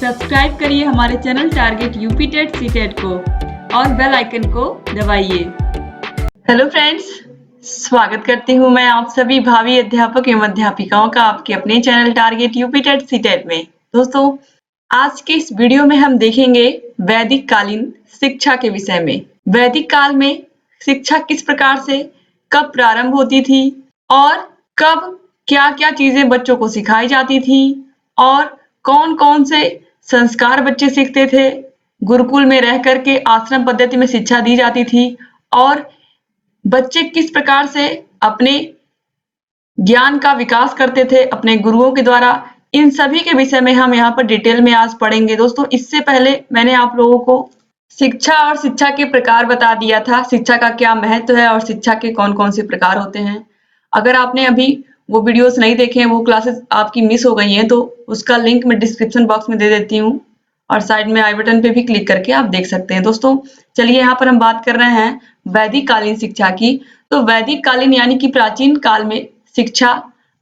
Subscribe करिए हमारे channel target UP TET CTET को और बेल आइकन को दबाइए। हेलो फ्रेंड्स, स्वागत करती हूँ मैं आप सभी भावी अध्यापक एवं अध्यापिकाओं का आपके अपने channel target UP TET CTET में। दोस्तों, आज के इस वीडियो में हम देखेंगे वैदिक कालीन शिक्षा के विषय में। वैदिक काल में शिक्षा किस प्रकार से कब प्रारंभ होती थी और कब क्या-क्या चीजें बच्चों को सिखाई जाती थी और कौन-कौन से संस्कार बच्चे सीखते थे। गुरुकुल में रह करके आश्रम पद्धति में शिक्षा दी जाती थी और बच्चे किस प्रकार से अपने ज्ञान का विकास करते थे अपने गुरुओं के द्वारा। इन सभी के विषय में हम यहाँ पर डिटेल में आज पढ़ेंगे। दोस्तों, इससे पहले मैंने आप लोगों को शिक्षा और शिक्षा के प्रकार बता दिया था, शिक्षा का क्या महत्व है और शिक्षा के कौन-कौन से प्रकार होते हैं। अगर आपने अभी वो वीडियोस नहीं देखे हैं, वो क्लासेस आपकी मिस हो गई हैं, तो उसका लिंक मैं डिस्क्रिप्शन बॉक्स में दे देती हूँ और साइड में आई बटन पे भी क्लिक करके आप देख सकते हैं। दोस्तों, चलिए यहाँ पर हम बात कर रहे हैं वैदिक कालीन शिक्षा की। तो वैदिक कालीन यानी कि प्राचीन काल में शिक्षा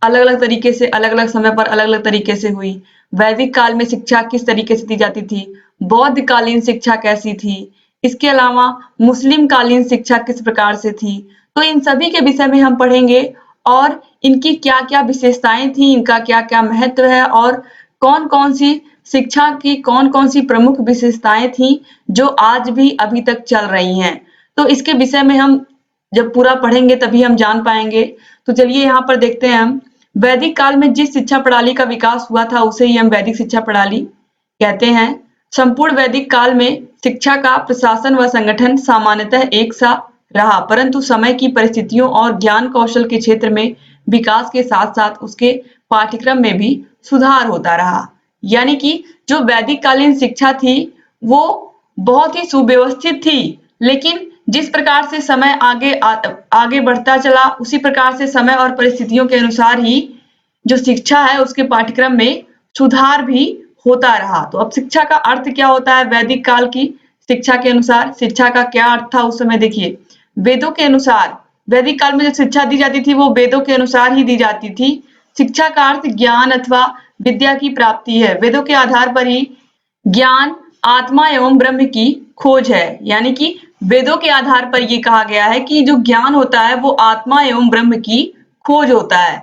अलग-अलग तरीके से, अलग-अलग समय पर अलग-अलग तरीके से हुई। वैदिक काल में शिक्षा किस तरीके से दी जाती थी, बौद्ध कालीन शिक्षा कैसी थी, इसके अलावा मुस्लिम कालीन शिक्षा किस प्रकार से थी। तो इन सभी के विषय में हम पढ़ेंगे और इनकी क्या-क्या विशेषताएं थी, इनका क्या-क्या महत्व है और कौन-कौन सी शिक्षा की कौन-कौन सी प्रमुख विशेषताएं थी जो आज भी अभी तक चल रही हैं। तो इसके विषय में हम जब पूरा पढ़ेंगे तभी हम जान पाएंगे। तो चलिए यहाँ पर देखते हैं हम वैदिक काल में जिस शिक्षा प्रणाली का विकास हुआ था उसे ही हम वैदिक शिक्षा प्रणाली कहते हैं। संपूर्ण वैदिक काल में शिक्षा का प्रशासन व संगठन सामान्यतः एक सा रहा, परंतु समय की परिस्थितियों और ज्ञान कौशल के क्षेत्र में विकास के साथ-साथ उसके पाठ्यक्रम में भी सुधार होता रहा। यानी कि जो वैदिक कालीन शिक्षा थी वो बहुत ही सुव्यवस्थित थी, लेकिन जिस प्रकार से समय आगे बढ़ता चला उसी प्रकार से समय और परिस्थितियों के अनुसार ही जो शिक्षा है उसके पाठ्यक्रम में सुधार भी होता रहा। तो अब शिक्षा का अर्थ क्या होता है वैदिक काल की शिक्षा के अनुसार, शिक्षा का क्या अर्थ था उस समय देखिए। वेदों के अनुसार वैदिक काल में जो शिक्षा दी जाती थी वो वेदों के अनुसार ही दी जाती थी। शिक्षा का अर्थ ज्ञान अथवा विद्या की प्राप्ति है। वेदों के आधार पर ही ज्ञान, आत्मा एवं ब्रह्म की खोज है। यानी कि वेदों के आधार पर ये कहा गया है कि जो ज्ञान होता है वो आत्मा एवं ब्रह्म की खोज होता है।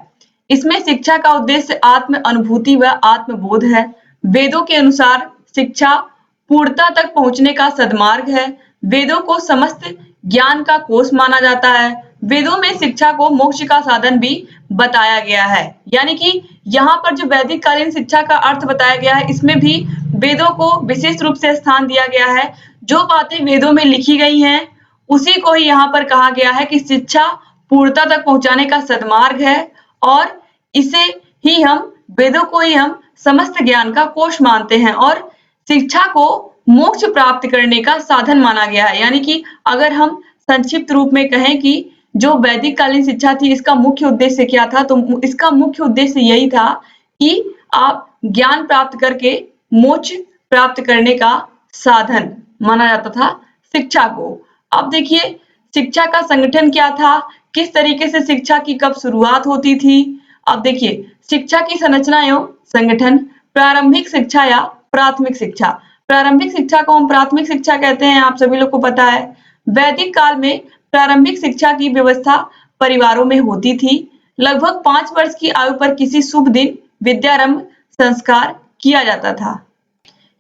इसमें शिक्षा का उद्देश्य आत्म अनुभूति व आत्मबोध है। वेदों के अनुसार शिक्षा पूर्णता तक पहुंचने का सद्मार्ग है। वेदों को समस्त ज्ञान का कोष माना जाता है। वेदों में शिक्षा को मोक्ष का साधन भी बताया गया है। यानी कि यहाँ पर जो वैदिक कालीन शिक्षा का अर्थ बताया गया है इसमें भी वेदों को विशेष रूप से स्थान दिया गया है। जो बातें वेदों में लिखी गई हैं उसी को ही यहाँ पर कहा गया है कि शिक्षा पूर्णता तक पहुंचाने का सद्मार्ग है और इसे ही हम वेदों को ही हम समस्त ज्ञान का कोष मानते हैं और शिक्षा को मोक्ष प्राप्त करने का साधन माना गया है। यानी कि अगर हम संक्षिप्त रूप में कहें कि जो वैदिक कालीन शिक्षा थी इसका मुख्य उद्देश्य क्या था, तो इसका मुख्य उद्देश्य यही था कि आप ज्ञान प्राप्त करके मोक्ष प्राप्त करने का साधन माना जाता था शिक्षा को। अब देखिए शिक्षा का संगठन क्या था, किस तरीके से शिक्षा की कब शुरुआत होती थी। अब देखिए शिक्षा की संरचना एवं संगठन, प्रारंभिक शिक्षा या प्राथमिक शिक्षा। प्रारंभिक शिक्षा को हम प्राथमिक शिक्षा कहते हैं, आप सभी लोग को पता है। वैदिक काल में प्रारंभिक शिक्षा की व्यवस्था परिवारों में होती थी। लगभग 5 वर्ष की आयु पर किसी शुभ दिन विद्यारंभ संस्कार किया जाता था।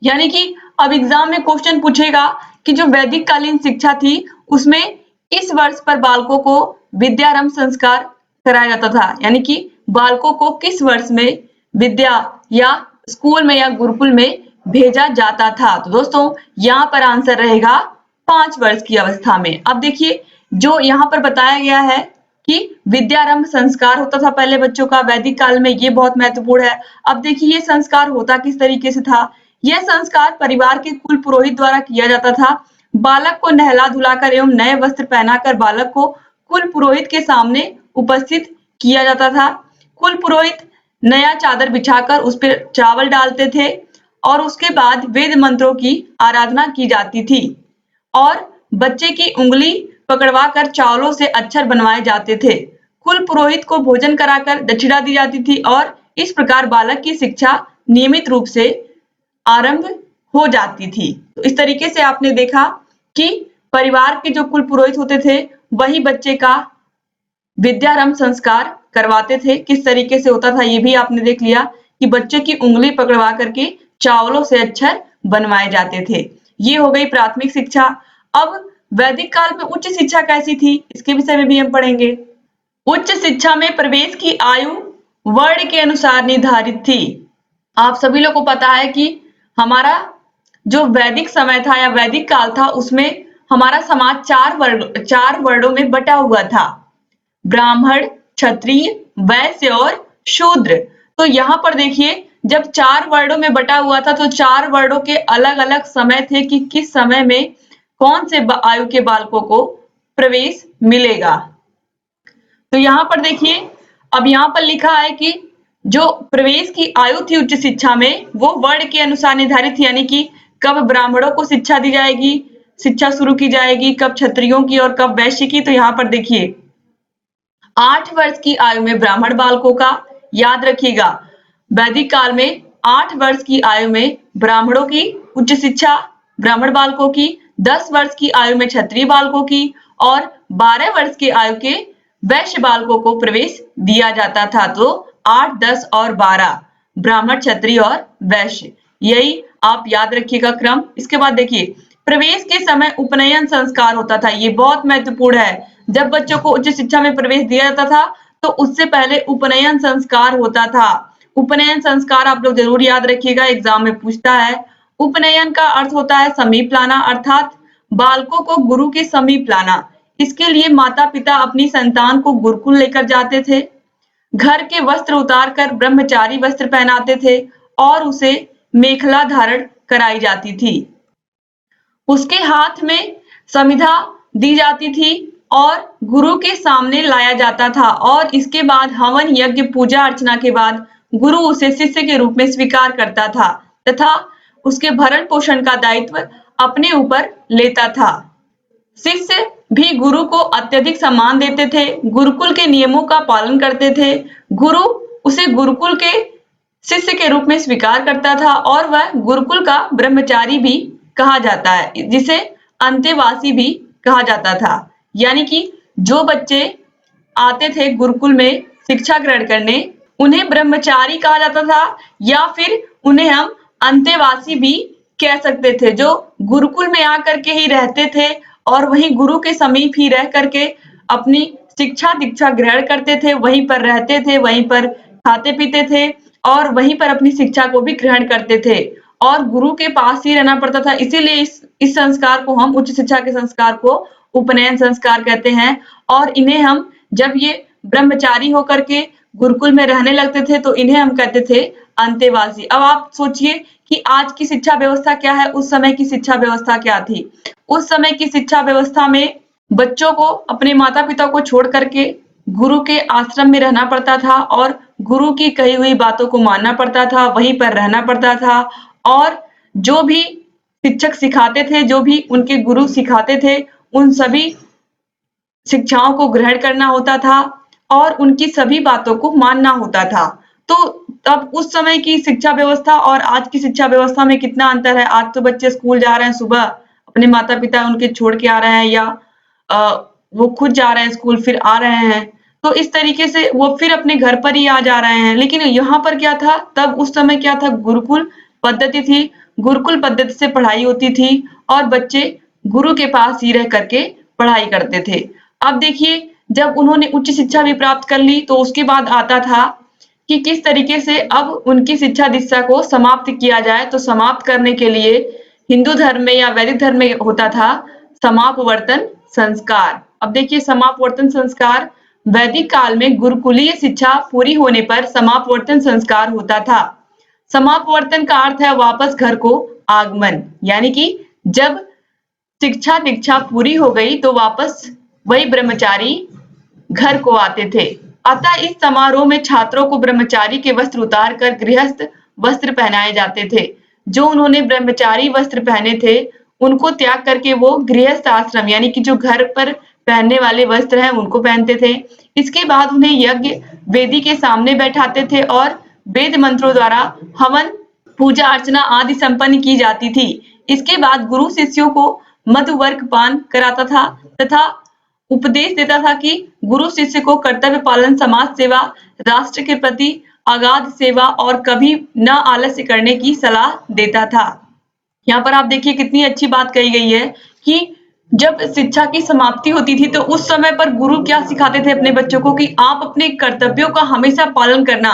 यानी कि अब एग्जाम में क्वेश्चन पूछेगा कि जो वैदिक कालीन शिक्षा थी उसमें इस वर्ष पर बालकों को विद्यारंभ संस्कार कराया जाता था। यानी कि बालकों को किस वर्ष में विद्या या स्कूल में या गुरुकुल में भेजा जाता था। तो दोस्तों यहाँ पर आंसर रहेगा 5 वर्ष की अवस्था में। अब देखिए जो यहाँ पर बताया गया है कि विद्यारंभ संस्कार होता था पहले बच्चों का वैदिक काल में, ये बहुत महत्वपूर्ण है। अब देखिए ये संस्कार होता किस तरीके से था। यह संस्कार परिवार के कुल पुरोहित द्वारा किया जाता था। बालक को नहला धुलाकर एवं नए वस्त्र पहनाकर बालक को कुल पुरोहित के सामने उपस्थित किया जाता था। कुल पुरोहित नया चादर बिछाकर उस पर चावल डालते थे और उसके बाद वेद मंत्रों की आराधना की जाती थी और बच्चे की उंगली पकड़वाकर चावलों से अक्षर बनवाए जाते थे। कुल पुरोहित को भोजन कराकर दक्षिणा दी जाती थी और इस प्रकार बालक की शिक्षा नियमित रूप से आरंभ हो जाती थी। तो इस तरीके से आपने देखा कि परिवार के जो कुल पुरोहित होते थे वही बच्चे का विद्यारंभ संस्कार करवाते थे। किस तरीके से होता था ये भी आपने देख लिया कि बच्चे की उंगली पकड़वा करके चावलों से अक्षर बनवाए जाते थे। ये हो गई प्राथमिक शिक्षा। अब वैदिक काल में उच्च शिक्षा कैसी थी इसके विषय में भी हम पढ़ेंगे। उच्च शिक्षा में प्रवेश की आयु वर्ण के अनुसार निर्धारित थी। आप सभी लोग को पता है कि हमारा जो वैदिक समय था या वैदिक काल था उसमें हमारा समाज चार वर्णों में बटा हुआ था। ब्राह्मण, क्षत्रिय, वैश्य और शूद्र। तो यहाँ पर देखिए जब 4 वर्णों में बटा हुआ था तो 4 वर्णों के अलग-अलग समय थे कि किस समय में कौन से आयु के बालकों को प्रवेश मिलेगा। तो यहाँ पर देखिए अब यहाँ पर लिखा है कि जो प्रवेश की आयु थी उच्च शिक्षा में वो वर्ण के अनुसार निर्धारित थी, यानी कि कब ब्राह्मणों को शिक्षा दी जाएगी, शिक्षा शुरू की जाएगी, कब क्षत्रियों की और कब वैश्य की। तो यहाँ पर देखिए 8 वर्ष की आयु में ब्राह्मण बालकों का, याद रखिएगा वैदिक काल में 8 वर्ष की आयु में ब्राह्मणों की उच्च शिक्षा, ब्राह्मण बालकों की, 10 वर्ष की आयु में क्षत्रिय बालकों की और 12 वर्ष की आयु के वैश्य बालकों को प्रवेश दिया जाता था। तो 8, 10 और 12 ब्राह्मण, क्षत्रिय और वैश्य, यही आप याद रखिएगा क्रम। इसके बाद देखिए प्रवेश के समय उपनयन संस्कार होता था। ये बहुत महत्वपूर्ण है। जब बच्चों को उच्च शिक्षा में प्रवेश दिया जाता था तो उससे पहले उपनयन संस्कार होता था। उपनयन संस्कार आप लोग जरूर याद रखिएगा, एग्जाम में पूछता है। उपनयन का अर्थ होता है समीप लाना, अर्थात बालकों को गुरु के समीप लाना। इसके लिए माता पिता अपनी संतान को गुरुकुल लेकर जाते थे, घर के वस्त्र उतार कर ब्रह्मचारी वस्त्र पहनाते थे और उसे मेखला धारण कराई जाती थी। उसके हाथ में समिधा दी जाती थी और गुरु के सामने लाया जाता था और इसके बाद हवन यज्ञ पूजा अर्चना के बाद गुरु उसे शिष्य के रूप में स्वीकार करता था तथा उसके भरण पोषण का दायित्व अपने ऊपर लेता था। शिष्य भी गुरु को अत्यधिक सम्मान देते थे, गुरुकुल के नियमों का पालन करते थे। गुरु उसे गुरुकुल के शिष्य के रूप में स्वीकार करता था और वह गुरुकुल का ब्रह्मचारी भी कहा जाता है, जिसे अंतेवासी भी कहा जाता था। यानी कि जो बच्चे आते थे गुरुकुल में शिक्षा ग्रहण करने उन्हें ब्रह्मचारी कहा जाता था या फिर उन्हें हम अंतेवासी भी कह सकते थे, जो गुरुकुल में आकर के ही रहते थे और वहीं गुरु के समीप ही रह करके अपनी शिक्षा दीक्षा ग्रहण करते थे, वहीं पर रहते थे, वहीं पर खाते पीते थे और वहीं पर अपनी शिक्षा को भी ग्रहण करते थे और गुरु के पास ही रहना पड़ता था। इसीलिए इस संस्कार को हम उच्च शिक्षा के संस्कार को उपनयन संस्कार कहते हैं और इन्हें हम जब ये ब्रह्मचारी होकर के गुरुकुल में रहने लगते थे तो इन्हें हम कहते थे अंतेवासी। अब आप सोचिए कि आज की शिक्षा व्यवस्था क्या है, उस समय की शिक्षा व्यवस्था क्या थी। उस समय की शिक्षा व्यवस्था में बच्चों को अपने माता पिता को छोड़ करके गुरु के आश्रम में रहना पड़ता था और गुरु की कही हुई बातों को मानना पड़ता था, वहीं पर रहना पड़ता था और जो भी शिक्षक सिखाते थे, जो भी उनके गुरु सिखाते थे, उन सभी शिक्षाओं को ग्रहण करना होता था और उनकी सभी बातों को मानना होता था। तो तब उस समय की शिक्षा व्यवस्था और आज की शिक्षा व्यवस्था में कितना अंतर है। आज तो बच्चे स्कूल जा रहे हैं, सुबह अपने माता पिता उनके छोड़ के आ रहे हैं या वो खुद जा रहे हैं स्कूल फिर आ रहे हैं, तो इस तरीके से वो फिर अपने घर पर ही आ जा रहे हैं। लेकिन यहाँ पर क्या था, तब उस समय क्या था, गुरुकुल पद्धति थी। गुरुकुल पद्धति से पढ़ाई होती थी और बच्चे गुरु के पास ही रह करके पढ़ाई करते थे। अब देखिए जब उन्होंने उच्च शिक्षा भी प्राप्त कर ली तो उसके बाद आता था कि किस तरीके से अब उनकी शिक्षा दीक्षा को समाप्त किया जाए। तो समाप्त करने के लिए हिंदू धर्म में या वैदिक धर्म में होता था समापवर्तन संस्कार। अब देखिए समापवर्तन संस्कार वैदिक काल में गुरुकुलीय शिक्षा पूरी होने पर समापवर्तन संस्कार होता था। समापवर्तन का अर्थ है वापस घर को आगमन, यानी कि जब शिक्षा दीक्षा पूरी हो गई तो वापस वही ब्रह्मचारी घर को आते थे। अतः इस समारोह में छात्रों को ब्रह्मचारी के वस्त्र उतार कर गृहस्थ वस्त्र पहनाए जाते थे। जो उन्होंने ब्रह्मचारी वस्त्र पहने थे उनको त्याग करके वो गृहस्थ आश्रम यानी कि जो घर पर पहनने वाले वस्त्र हैं उनको पहनते थे। इसके बाद उन्हें यज्ञ वेदी के सामने बैठाते थे और वेद मंत्रों द्वारा हवन पूजा अर्चना आदि संपन्न की जाती थी। इसके बाद गुरु शिष्यों को मधुवर्क पान कराता था तथा उपदेश देता था कि गुरु शिष्य को कर्तव्य पालन, समाज सेवा, राष्ट्र के प्रति अगाध सेवा और कभी न आलस्य करने की सलाह देता था। यहाँ पर आप देखिए कितनी अच्छी बात कही गई है कि जब शिक्षा की समाप्ति होती थी तो उस समय पर गुरु क्या सिखाते थे अपने बच्चों को कि आप अपने कर्तव्यों का हमेशा पालन करना,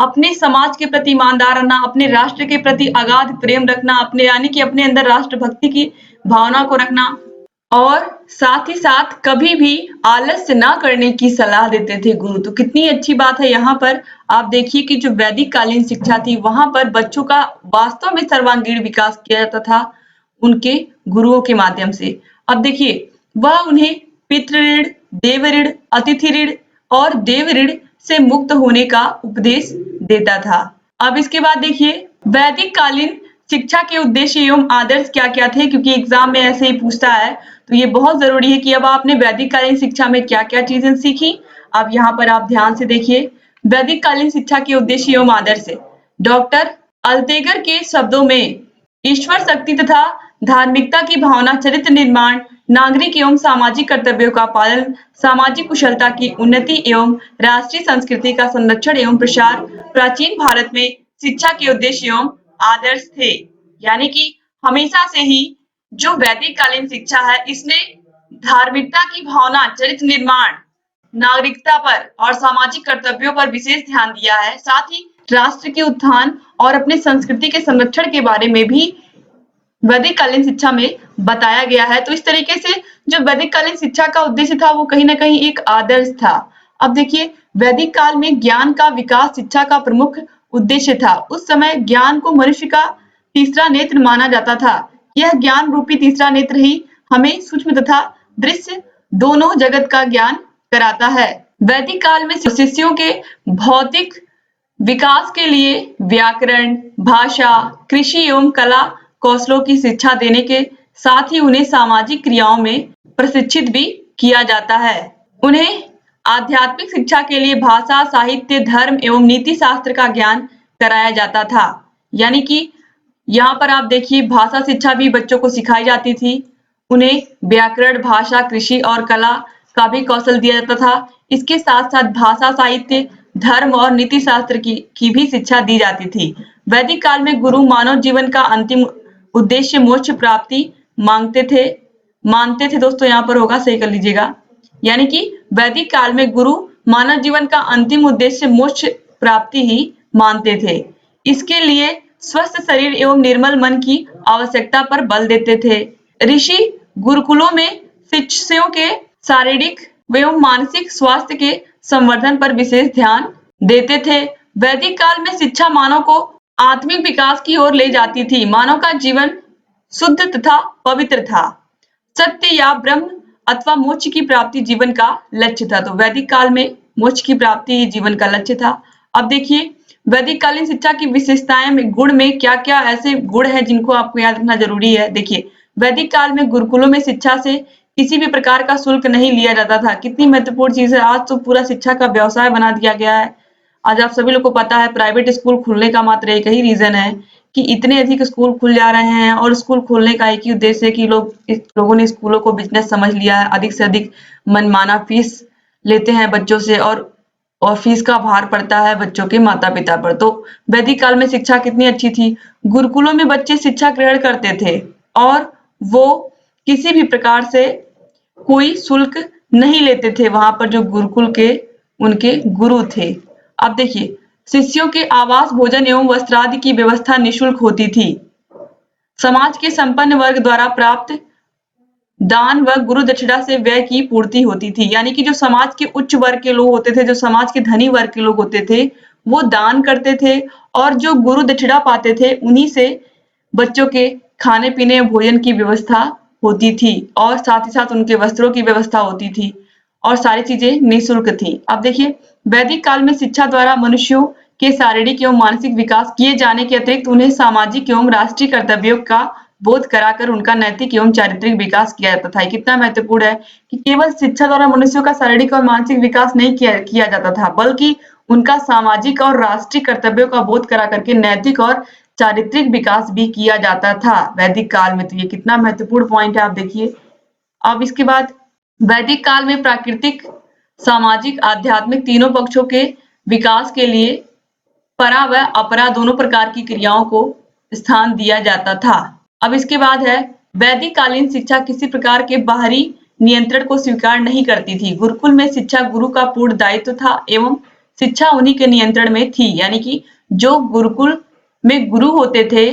अपने समाज के प्रति ईमानदार रहना, अपने राष्ट्र के प्रति अगाध प्रेम रखना, अपने यानी कि अपने अंदर राष्ट्रभक्ति की भावना को रखना और साथ ही साथ कभी भी आलस्य ना करने की सलाह देते थे गुरु। तो कितनी अच्छी बात है। यहाँ पर आप देखिए कि जो वैदिक कालीन शिक्षा थी वहां पर बच्चों का वास्तव में सर्वांगीण विकास किया जाता था उनके गुरुओं के माध्यम से। अब देखिए वह उन्हें पितृ ऋण, देव ऋण, अतिथि ऋण और देव ऋण से मुक्त होने का उपदेश देता था। अब इसके बाद देखिए वैदिक कालीन शिक्षा के उद्देश्य एवं आदर्श क्या क्या थे, क्योंकि एग्जाम में ऐसे ही पूछता है तो ये बहुत जरूरी है कि अब आपने वैदिक कालीन शिक्षा में क्या क्या चीजें सीखी। अब यहाँ पर आप ध्यान से देखिए वैदिक कालीन शिक्षा के उद्देश्य एवं आदर्श। डॉक्टर अल्तेगर के शब्दों में ईश्वर शक्ति तथा धार्मिकता की भावना, चरित्र निर्माण, नागरिक एवं सामाजिक कर्तव्यों का पालन, सामाजिक कुशलता की उन्नति एवं राष्ट्रीय संस्कृति का संरक्षण एवं प्रसार प्राचीन भारत में शिक्षा के उद्देश्य एवं आदर्श थे। यानी कि हमेशा से ही जो वैदिक कालीन शिक्षा है इसने धार्मिकता की भावना, चरित्र निर्माण, नागरिकता पर और सामाजिक कर्तव्यों पर विशेष ध्यान दिया है। साथ ही राष्ट्र के उत्थान और अपने संस्कृति के संरक्षण के बारे में भी वैदिक कालीन शिक्षा में बताया गया है। तो इस तरीके से जो वैदिक कालीन शिक्षा का उद्देश्य था वो कहीं ना कहीं एक आदर्श था। अब देखिए वैदिक काल में ज्ञान का विकास शिक्षा का प्रमुख उद्देश्य था। उस समय ज्ञान को मनुष्य का तीसरा नेत्र माना जाता था। यह ज्ञान रूपी तीसरा नेत्र ही हमें सूक्ष्म तथा दृश्य दोनों जगत का ज्ञान कराता है। वैदिक काल में शिष्यों के भौतिक विकास के लिए व्याकरण, भाषा, कृषि एवं कला कौशलों की शिक्षा देने के साथ ही उन्हें सामाजिक क्रियाओं में प्रशिक्षित भी किया जाता है। उन्हें आध्यात्मिक शिक्षा के लिए भाषा, साहित्य, धर्म एवं नीति शास्त्र का ज्ञान कराया जाता था। यानी कि यहाँ पर आप देखिए भाषा शिक्षा भी बच्चों को सिखाई जाती थी। उन्हें व्याकरण, भाषा, कृषि और कला का भी कौशल दिया जाता था। इसके साथ साथ भाषा, साहित्य, धर्म और नीति शास्त्र की भी शिक्षा दी जाती थी। वैदिक काल में गुरु मानव जीवन का अंतिम उद्देश्य मोक्ष प्राप्ति मानते थे दोस्तों, यहाँ पर होगा, सही कर लीजिएगा। यानी कि वैदिक काल में गुरु मानव जीवन का अंतिम उद्देश्य मोक्ष प्राप्ति ही मानते थे। इसके लिए स्वस्थ शरीर एवं निर्मल मन की आवश्यकता पर बल देते थे। ऋषि गुरुकुलों में शिष्यों के शारीरिक एवं मानसिक स्वास्थ्य के संवर्धन पर विशेष ध्यान देते थे। वैदिक काल में शिक्षा मानव को आत्मिक विकास की ओर ले जाती थी। मानव का जीवन शुद्ध तथा पवित्र था। सत्य या ब्रह्म अथवा मोक्ष की प्राप्ति जीवन का लक्ष्य था। तो वैदिक काल में मोक्ष की प्राप्ति ही जीवन का लक्ष्य था। अब देखिए वैदिक कालीन शिक्षा की विशेषताएं में गुण में क्या क्या ऐसे गुण है जिनको आपको याद रखना जरूरी है। देखिए वैदिक काल में गुरुकुलों में शिक्षा से किसी भी प्रकार का शुल्क नहीं लिया जाता था। कितनी महत्वपूर्ण चीज है। आज तो पूरा शिक्षा का व्यवसाय बना दिया गया है। आज आप सभी लोग को पता है प्राइवेट स्कूल खुलने का मात्र एक ही रीजन है कि इतने अधिक स्कूल खुल जा रहे हैं और स्कूल खोलने का एक ही उद्देश्य है कि लोगों ने स्कूलों को बिजनेस समझ लिया है। अधिक से अधिक मनमाना फीस लेते हैं बच्चों से और फीस का भार पड़ता है बच्चों के माता पिता पर। तो वैदिक काल में शिक्षा कितनी अच्छी थी। गुरुकुलों में बच्चे शिक्षा ग्रहण करते थे और वो किसी भी प्रकार से कोई शुल्क नहीं लेते थे। वहां पर जो गुरुकुल के उनके गुरु थे। अब देखिए शिष्यों के आवास, भोजन एवं वस्त्रादि की व्यवस्था निःशुल्क होती थी। समाज के संपन्न वर्ग द्वारा प्राप्त दान व गुरु दक्षिणा से व्यय की पूर्ति होती थी। यानी कि जो समाज के उच्च वर्ग के लोग होते थे, जो समाज के धनी वर्ग के लोग होते थे, वो दान करते थे और जो गुरु दक्षिणा पाते थे उन्हीं से बच्चों के खाने पीने भोजन की व्यवस्था होती थी और साथ ही साथ उनके वस्त्रों की व्यवस्था होती थी और सारी चीजें निःशुल्क थी। अब देखिए वैदिक काल में शिक्षा द्वारा मनुष्यों के शारीरिक एवं मानसिक विकास किए जाने के अतिरिक्त उन्हें सामाजिक एवं राष्ट्रीय कर्तव्यों का बोध कराकर उनका नैतिक एवं चारित्रिक विकास किया जाता था। कितना महत्वपूर्ण है कि केवल शिक्षा द्वारा मनुष्यों का शारीरिक और मानसिक विकास नहीं किया जाता था, बल्कि उनका सामाजिक और राष्ट्रीय कर्तव्यों का बोध करा करके नैतिक और चारित्रिक विकास भी किया जाता था वैदिक काल में। तो ये कितना महत्वपूर्ण पॉइंट है, आप देखिए। अब इसके बाद वैदिक काल में प्राकृतिक, सामाजिक, आध्यात्मिक तीनों पक्षों के विकास के लिए परा व अपरा दोनों प्रकार की क्रियाओं को स्थान दिया जाता था। अब इसके बाद है वैदिक कालीन शिक्षा किसी प्रकार के बाहरी नियंत्रण को स्वीकार नहीं करती थी। गुरुकुल में शिक्षा गुरु का पूर्ण दायित्व था एवं शिक्षा उन्हीं के नियंत्रण में थी। यानी कि जो गुरुकुल में गुरु होते थे,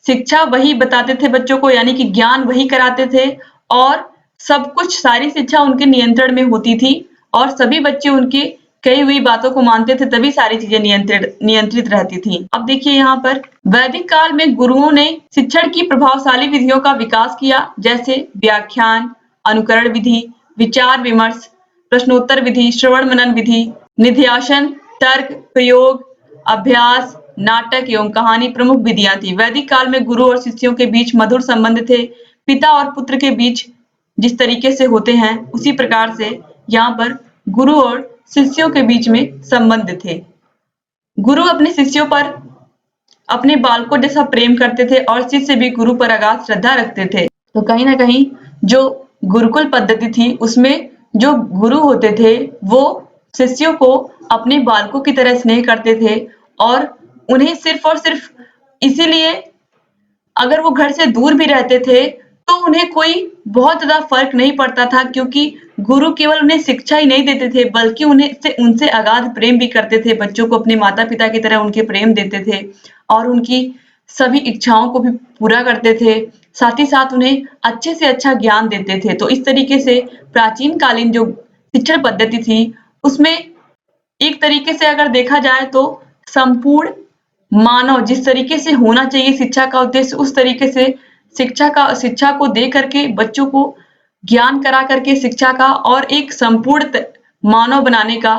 शिक्षा वही बताते थे बच्चों को, यानी कि ज्ञान वही कराते थे और सब कुछ, सारी शिक्षा उनके नियंत्रण में होती थी और सभी बच्चे उनकी कही हुई बातों को मानते थे, तभी सारी चीजें नियंत्रित रहती थी। अब देखिए यहाँ पर वैदिक काल में गुरुओं ने शिक्षण की प्रभावशाली विधियों का विकास किया, जैसे व्याख्यान, अनुकरण विधि, विचार विमर्श, प्रश्नोत्तर विधि, श्रवण मनन विधि, निधिध्यासन, तर्क, प्रयोग, अभ्यास, नाटक एवं कहानी प्रमुख विधियां थी। वैदिक काल में गुरु और शिष्यों के बीच मधुर संबंध थे। पिता और पुत्र के बीच जिस तरीके से होते हैं, उसी प्रकार से यहाँ पर गुरु और शिष्यों के बीच में संबंध थे। गुरु अपने शिष्यों पर अपने बालकों जैसा प्रेम करते थे और शिष्य भी गुरु पर अगाध श्रद्धा रखते थे। तो कहीं ना कहीं जो गुरुकुल पद्धति थी, उसमें जो गुरु होते थे वो शिष्यों को अपने बालकों की तरह स्नेह करते थे और उन्हें सिर्फ और सिर्फ इसीलिए, अगर वो घर से दूर भी रहते थे तो उन्हें कोई बहुत ज्यादा फर्क नहीं पड़ता था, क्योंकि गुरु केवल उन्हें शिक्षा ही नहीं देते थे बल्कि उनसे अगाध प्रेम भी करते थे। बच्चों को अपने माता पिता की तरह उनके प्रेम देते थे और उनकी सभी इच्छाओं को भी पूरा करते थे, साथ ही साथ उन्हें अच्छे से अच्छा ज्ञान देते थे। तो इस तरीके से प्राचीन कालीन जो शिक्षण पद्धति थी, उसमें एक तरीके से अगर देखा जाए तो संपूर्ण मानव जिस तरीके से होना चाहिए, शिक्षा का उद्देश्य उस तरीके से शिक्षा को दे करके बच्चों को ज्ञान करा करके शिक्षा का और एक संपूर्ण मानव बनाने का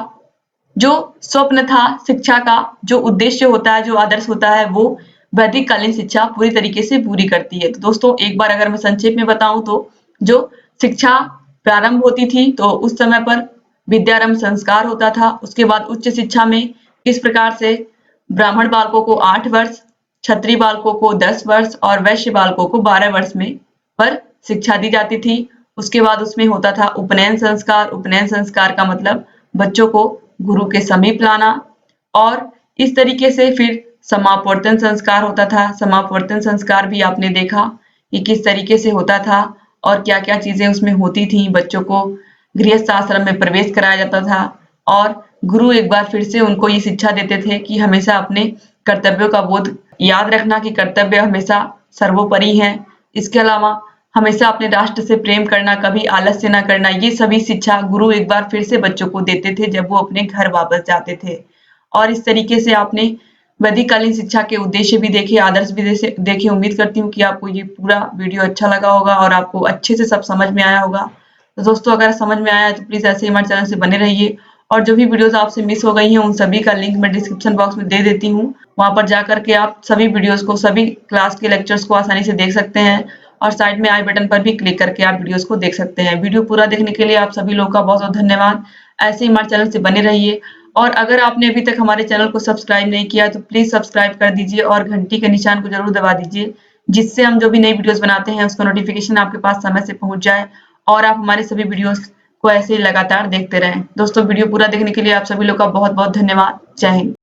जो स्वप्न था, शिक्षा का जो उद्देश्य होता है, जो आदर्श होता है, वो वैदिक कालीन शिक्षा पूरी तरीके से पूरी करती है। तो दोस्तों एक बार अगर मैं संक्षेप में बताऊं तो जो शिक्षा प्रारंभ होती थी तो उस समय पर विद्यारंभ संस्कार होता था। उसके बाद उच्च शिक्षा में किस प्रकार से ब्राह्मण बालकों को 8 वर्ष, क्षत्रिय बालकों को 10 वर्ष और वैश्य बालकों को 12 वर्ष में पर शिक्षा दी जाती थी। उसके बाद उसमें होता था उपनयन संस्कार। उपनयन संस्कार का मतलब बच्चों को गुरु के समीप लाना। और इस तरीके से फिर समापवर्तन संस्कार होता था। समापवर्तन संस्कार भी आपने देखा कि किस तरीके से होता था और क्या क्या चीजें उसमें होती थी। बच्चों को गृहस्थ आश्रम में प्रवेश कराया जाता था और गुरु एक बार फिर से उनको ये शिक्षा देते थे कि हमेशा अपने कर्तव्यों का बोध याद रखना, कि कर्तव्य हमेशा सर्वोपरि है। इसके अलावा हमेशा अपने राष्ट्र से प्रेम करना, कभी आलस्य न करना, ये सभी शिक्षा गुरु एक बार फिर से बच्चों को देते थे जब वो अपने घर वापस जाते थे। और इस तरीके से आपने वैदिक कालीन शिक्षा के उद्देश्य भी देखे, आदर्श भी देखे। उम्मीद करती हूँ कि आपको ये पूरा वीडियो अच्छा लगा होगा और आपको अच्छे से सब समझ में आया होगा। तो दोस्तों अगर समझ में आया तो प्लीज ऐसे ही हमारे चैनल से बने रहिए और जो भी वीडियोस आपसे मिस हो गई हैं उन सभी का लिंक मैं डिस्क्रिप्शन बॉक्स में दे देती हूँ। वहां पर जाकर के आप सभी वीडियोस को, सभी क्लास के लेक्चर्स को आसानी से देख सकते हैं और साइड में आई बटन पर भी क्लिक करके आप वीडियोस को देख सकते हैं। वीडियो पूरा देखने के लिए आप सभी लोगों का बहुत बहुत धन्यवाद। ऐसे ही हमारे चैनल से बने रहिए और अगर आपने अभी तक हमारे चैनल को सब्सक्राइब नहीं किया तो प्लीज सब्सक्राइब कर दीजिए और घंटी के निशान को जरूर दबा दीजिए, जिससे हम जो भी नई वीडियोस बनाते हैं उसका नोटिफिकेशन आपके पास समय से पहुंच जाए और आप हमारे सभी वीडियोस को ऐसे ही लगातार देखते रहें। दोस्तों वीडियो पूरा देखने के लिए आप सभी लोग का बहुत बहुत धन्यवाद। जय हिंद।